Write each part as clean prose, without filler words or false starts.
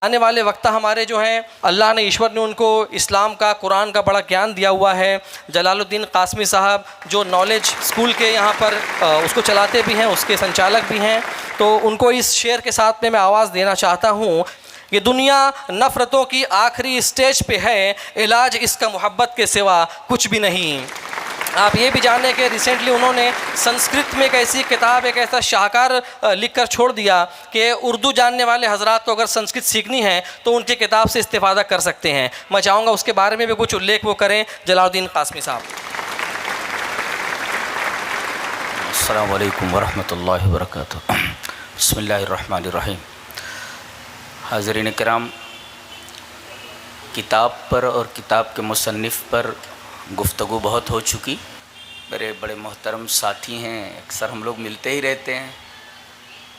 आने वाले वक्त हमारे जो हैं अल्लाह ने ईश्वर ने उनको इस्लाम का कुरान का बड़ा ज्ञान दिया हुआ है। जलालुद्दीन कासमी साहब जो नॉलेज स्कूल के यहाँ पर उसको चलाते भी हैं, उसके संचालक भी हैं, तो उनको इस शेर के साथ में मैं आवाज़ देना चाहता हूँ कि दुनिया नफ़रतों की आखिरी स्टेज पे है, इलाज इसका मोहब्बत के सिवा कुछ भी नहीं। आप ये भी जाने कि रिसेंटली उन्होंने संस्कृत में एक ऐसी किताब, एक ऐसा शाहकार लिखकर छोड़ दिया कि उर्दू जानने वाले हजरात को अगर संस्कृत सीखनी है तो उनकी किताब से इस्तेफ़ादा कर सकते हैं। मैं चाहूँगा उसके बारे में भी कुछ उल्लेख वो करें जलालुद्दीन कासमी साहब। अस्सलाम वालेकुम वरहमतुल्लाहि वबरकातुहू। बिस्मिल्लाहिर्रहमानिर्रहीम। हाज़रीन किराम, किताब पर और किताब के मुसन्निफ़ पर गुफ्तगू बहुत हो चुकी। मेरे बड़े मोहतरम साथी हैं, अक्सर हम लोग मिलते ही रहते हैं,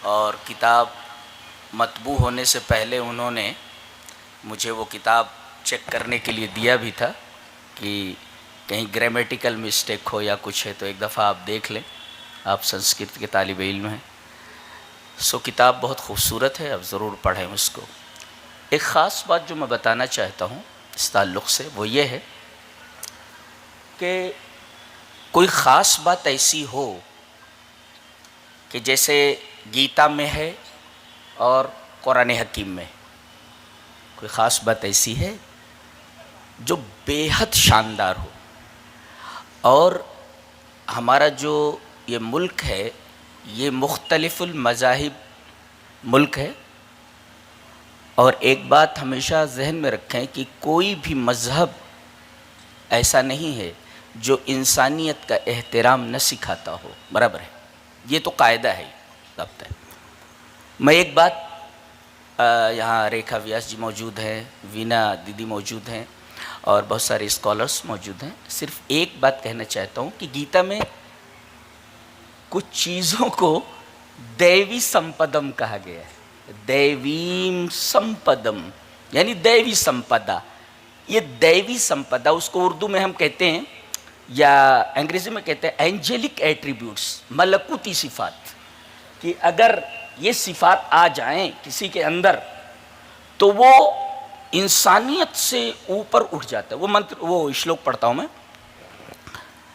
और किताब मतबू होने से पहले उन्होंने मुझे वो किताब चेक करने के लिए दिया भी था कि कहीं ग्रामेटिकल मिस्टेक हो या कुछ है तो एक दफ़ा आप देख लें, आप संस्कृत के तालिब इल्म हैं। सो किताब बहुत खूबसूरत है, अब ज़रूर पढ़ें उसको। एक ख़ास बात जो मैं बताना चाहता हूँ इस ताल्लुक़ से वो ये है कि कोई ख़ास बात ऐसी हो कि जैसे गीता में है और कुरान हकीम में, कोई ख़ास बात ऐसी है जो बेहद शानदार हो। और हमारा जो ये मुल्क है ये मुख्तलिफुल मज़ाहिब मुल्क है, और एक बात हमेशा जहन में रखें कि कोई भी मज़हब ऐसा नहीं है जो इंसानियत का एहतराम न सिखाता हो, बराबर है। ये तो कायदा है, ज़ब्त है। मैं एक बात, यहाँ रेखा व्यास जी मौजूद हैं, वीना दीदी मौजूद हैं और बहुत सारे स्कॉलर्स मौजूद हैं। सिर्फ एक बात कहना चाहता हूँ कि गीता में कुछ चीज़ों को दैवी संपदम कहा गया है। दैवीम संपदम यानी दैवी संपदा। ये दैवी संपदा, उसको उर्दू में हम कहते हैं या अंग्रेज़ी में कहते हैं एंजेलिक एट्रीब्यूट्स, मलकुती सिफ़ात, कि अगर ये सिफ़ात आ जाएं किसी के अंदर तो वो इंसानियत से ऊपर उठ जाता है। वो मंत्र, वो श्लोक पढ़ता हूँ मैं,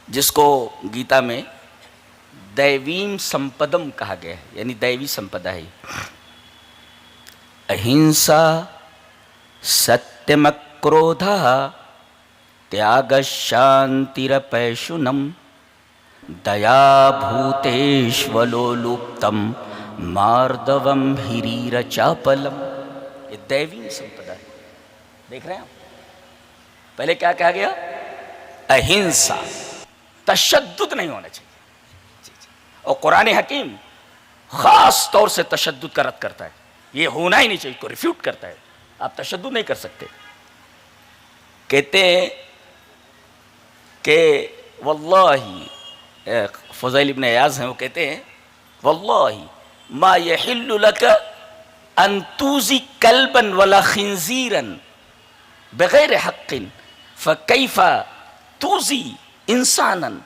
जिसको गीता में दैवीम संपदम कहा गया है, यानी दैवी संपदा है। अहिंसा सत्यम क्रोधा त्याग शांतिरपैशुनम दया भूतेष्वलोलुप्तम मार्दवम हिरीर चापलम। ये दैवी संपदा है। देख रहे हैं आप, पहले क्या कहा गया? अहिंसा, तशद्दुद नहीं होना चाहिए। और कुरान हकीम खास तौर से तशद्दुद का रद्द करता है, ये होना ही नहीं चाहिए, को रिफ्यूट करता है। आप तशद्दुद नहीं कर सकते। कहते हैं कि वल्लाही, फज़ैल इब्न अयाज़ हैं, वो कहते हैं वल्लाही मा यहिल्लु लक अन तूज़ी कल्बन वला खिंज़ीरन बग़ैर हक़्क़िन फ़कैफ़ा तूज़ी इंसानन।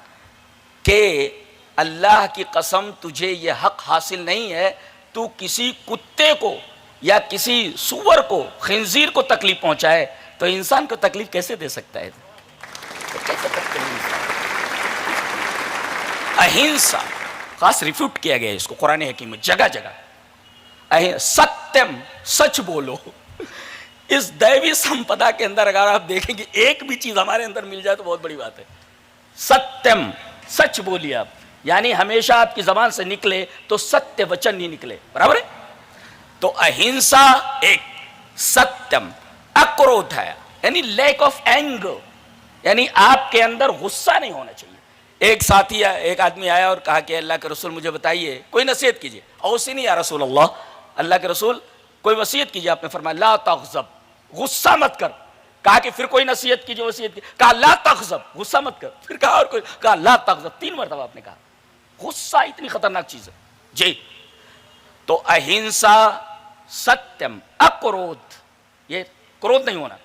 के अल्लाह की कसम, तुझे ये हक़ हासिल नहीं है तू किसी कुत्ते को या किसी सूअर को, खिंजीर को तकलीफ पहुंचाए, तो इंसान को तकलीफ कैसे दे सकता है? तो कैसे अहिंसा खास रिफ्यूट किया गया है इसको कुरान हकीम में जगह जगह। सत्यम, सच बोलो। इस दैवी संपदा के अंदर अगर आप देखेंगे एक भी चीज हमारे अंदर मिल जाए तो बहुत बड़ी बात है। सत्यम, सच बोलिए आप, यानी हमेशा आपकी जबान से निकले तो सत्य वचन ही निकले, बराबर है। तो अहिंसा एक, सत्यम, अक्रोध है यानी लैक ऑफ एंगर, यानी आपके अंदर गुस्सा नहीं होना चाहिए। एक साथी, एक आदमी आया और कहा कि अल्लाह के रसूल मुझे बताइए, कोई नसीहत कीजिए। औसी नहीं या रसूल अल्लाह, अल्लाह के रसूल कोई वसीयत कीजिए। आपने फरमाया ला तग़ज़ब, गुस्सा मत कर। कहा कि फिर कोई नसीहत कीजिए, वसीयत कीजिए। कहा ला तग़ज़ब, गुस्सा मत कर। फिर कहा और कोई, कहा ला तग़ज़ब, 3 मरतबा आपने कहा। गुस्सा इतनी खतरनाक चीज है जी। तो अहिंसा, सत्यम, अक्रोध, ये क्रोध नहीं होना।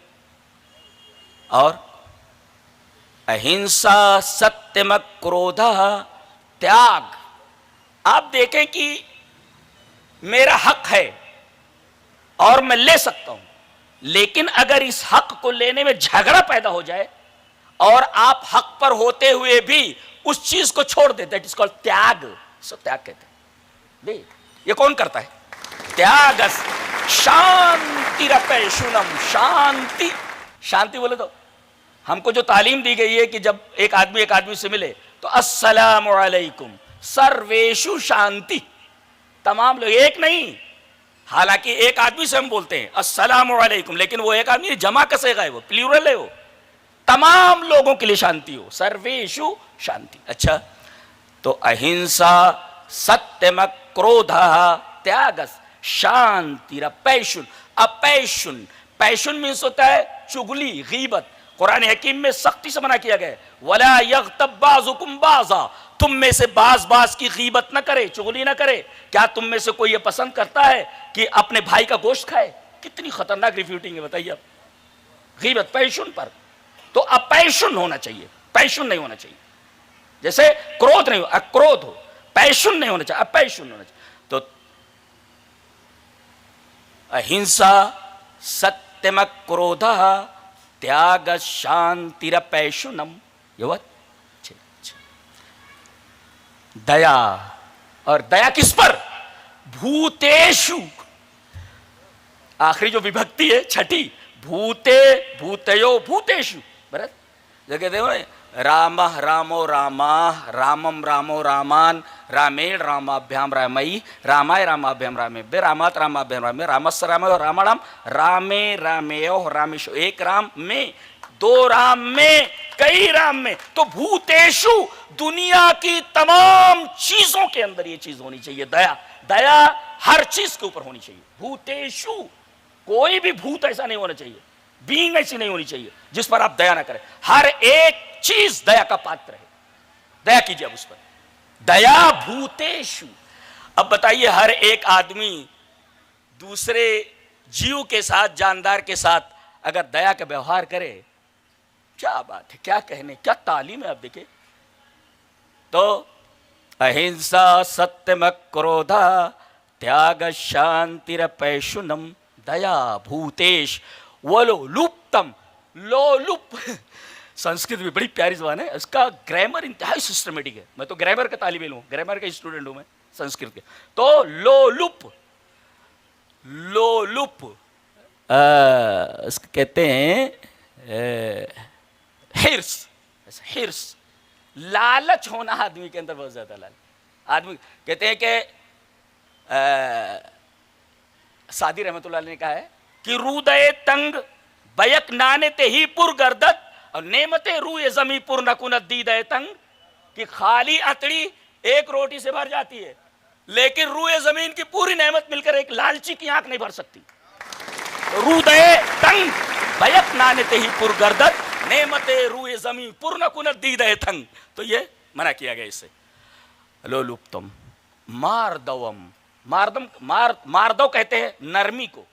और अहिंसा सत्यम क्रोध त्याग। आप देखें कि मेरा हक है और मैं ले सकता हूं, लेकिन अगर इस हक को लेने में झगड़ा पैदा हो जाए और आप हक पर होते हुए भी उस चीज को छोड़ देते, दैट इज कॉल्ड त्याग। सो त्याग कहते हैं। ये कौन करता है? त्याग। शांति रपैशुनम, शांति। शांति बोले तो हमको जो तालीम दी गई है कि जब एक आदमी से मिले तो अस्सलामु अलैकुम सर्वेशु शांति। तमाम लोग, एक नहीं, हालांकि एक आदमी से हम बोलते हैं अस्सलामु अलैकुम, लेकिन वो एक आदमी जमा कसेगा है, वो प्लूरल है, वो तमाम लोगों के लिए शांति हो, सर्वेशु शांति। अच्छा, तो अहिंसा, सत्यम, क्रोध, त्याग, शांति, पैशुन। अपैशुन, पैशुन मीन्स होता है चुगली, गीबत। कुरान हकीम में सख्ती से मना किया गया है, वला यग़्तब बाज़ुकुम बाज़ा, तुम में से बाज की गीबत ना करे, चुगली ना करे। क्या तुम में से कोई ये पसंद करता है कि अपने भाई का गोश्त खाए? कितनी खतरनाक रिफ्यूटिंग है, बताइए आप। गीबत पैशुन पर, तो अपैशुन होना चाहिए, पैशुन नहीं होना चाहिए। जैसे क्रोध नहीं हो, अक्रोध हो, पैशुन नहीं होना चाहिए, अपैशुन होना चाहिए। तो अहिंसा, सत्यम, क्रोध, त्याग, शांतिरपैशुनम। दया, और दया किस पर? भूतेषु। आखिरी जो विभक्ति है छठी, भूते, भूतयो, भूतेषु। बराबर जगह देखो, राम रामो रामा, रामम रामो रामान, रामेण रामाभ्याम रामई, रामाय रामाभ्याम रामेभ्य, रामात रामाभ्याम रामे, रामस् रामयो रामाणाम, रामे रामेयो रामेशो। एक राम में, दो राम में, कई राम में। तो भूतेषु, दुनिया की तमाम चीजों के अंदर ये चीज होनी चाहिए, दया। दया हर चीज के ऊपर होनी चाहिए। भूतेषु, कोई भी भूत ऐसा नहीं होना चाहिए, बीइंग ऐसी नहीं होनी चाहिए जिस पर आप दया ना करें। हर एक चीज दया का पात्र है, दया कीजिए उस पर। दया भूतेषु। अब बताइए, हर एक आदमी दूसरे जीव के साथ, जानदार के साथ अगर दया का व्यवहार करे, क्या बात है, क्या कहने, क्या तालीम है। आप देखिए, तो अहिंसा, सत्यम, क्रोध, त्याग, शांतिरपैशुनम, दया भूतेश, वलोलुप्तम। लोलुप संस्कृत भी बड़ी प्यारी जबान है, इसका ग्रामर इंतहाई सिस्टमेटिक है। मैं तो ग्रामर का तालिब इल्म हूं, ग्रामर का स्टूडेंट हूं मैं संस्कृत के। तो लोलुप, लोलुप इसको कहते हैं हिर्स। हिर्स, लालच होना आदमी के अंदर बहुत ज्यादा। लालच, आदमी कहते हैं कि सादी रहमतुल्लाह ने कहा है कि रूदे तंग बयक नाने ते ही पुर गर्दत और नेमते रूए जमी पुर नकुनत दीदे तंग, कि खाली अतड़ी एक रोटी से भर जाती है, लेकिन रूए जमीन की पूरी नेमत मिलकर एक लालची की आंख नहीं भर सकती। रूदे तंग बयक नाने ते ही पुर गर्दत, नेमते रूए जमी पुर नकुनत दीदे तंग। तो ये मना किया गया इससे। लोलुप्तम, मारदवम, मारदव कहते हैं नरमी को।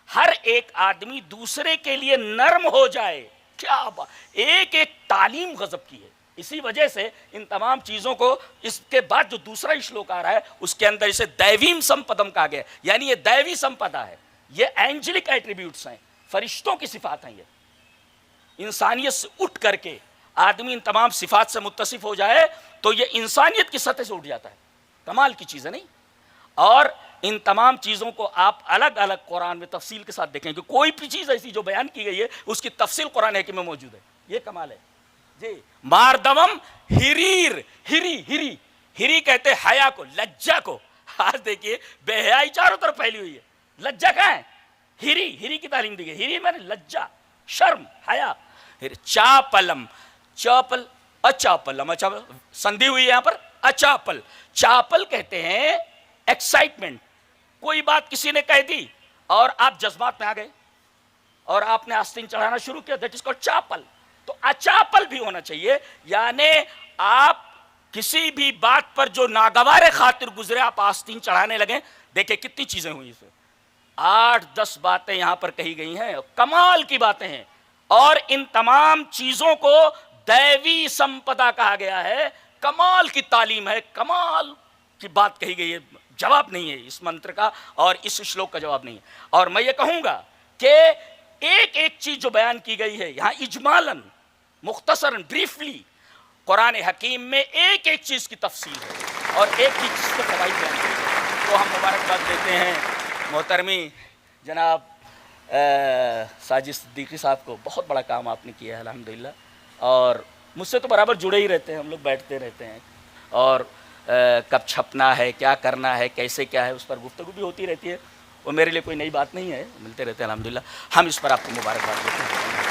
हर एक आदमी दूसरे के लिए नर्म हो जाए, क्या बात, एक एक तालीम गजब की है। इसी वजह से इन तमाम चीजों को, इसके बाद जो दूसरा श्लोक आ रहा है उसके अंदर इसे दैवीम संपदम कहा गया, यानी ये दैवी संपदा है, ये एंजेलिक एट्रीब्यूट्स हैं, फरिश्तों की सिफात हैं। ये इंसानियत से उठ करके आदमी इन तमाम सिफात से मुत्तसिफ हो जाए तो ये इंसानियत की सतह से उठ जाता है। कमाल की चीज है नहीं? और इन तमाम चीजों को आप अलग अलग कुरान में तफसील के साथ देखेंगे, कोई भी चीज ऐसी जो बयान की गई है उसकी तफसील कुरान हकीम में मौजूद है। ये कमाल है जी। मारदवम हिरीर, हिरी, हिरी, हिरी कहते हैं हया को, लज्जा को। आज देखिए बेहयाई चारों तरफ फैली हुई है, लज्जा कहाँ है? हिरी, हिरी की तालीम दी गई। हिरी मैंने लज्जा, शर्म, हया। चापलम, चापल, अचापलम, अचापल संधि हुई है यहां पर, अचापल। चापल कहते हैं एक्साइटमेंट, कोई बात किसी ने कह दी और आप जज्बात में आ गए और आपने आस्तीन चढ़ाना शुरू किया, दैट इज कॉल्ड चापल। तो अचापल भी होना चाहिए, यानी आप किसी भी बात पर जो नागवारे खातिर गुजरे आप आस्तीन चढ़ाने लगे। देखिए कितनी चीजें हुई इसमें, 8-10 बातें यहां पर कही गई हैं, कमाल की बातें हैं। और इन तमाम चीजों को दैवी संपदा कहा गया है। कमाल की तालीम है, कमाल की बात कही गई है, जवाब नहीं है इस मंत्र का और इस श्लोक का जवाब नहीं है। और मैं ये कहूँगा कि एक एक चीज़ जो बयान की गई है यहाँ इजमालन, मुख्तसरन, ब्रीफली कुरान हकीम में एक एक चीज़ की तफसील है और एक ही चीज़ को फवाइद बयान की है। तो हम मुबारकबाद देते हैं मोहतरमी जनाब साजिद सिद्दीकी साहब को, बहुत बड़ा काम आपने किया है अल्हम्दुलिल्लाह। और मुझसे तो बराबर जुड़े ही रहते हैं, हम लोग बैठते रहते हैं और कब छपना है, क्या करना है, कैसे क्या है, उस पर गुफ्तगू भी होती रहती है। वो मेरे लिए कोई नई बात नहीं है, मिलते रहते हैं अल्हम्दुलिल्लाह। हम इस पर आपको मुबारकबाद देते हैं।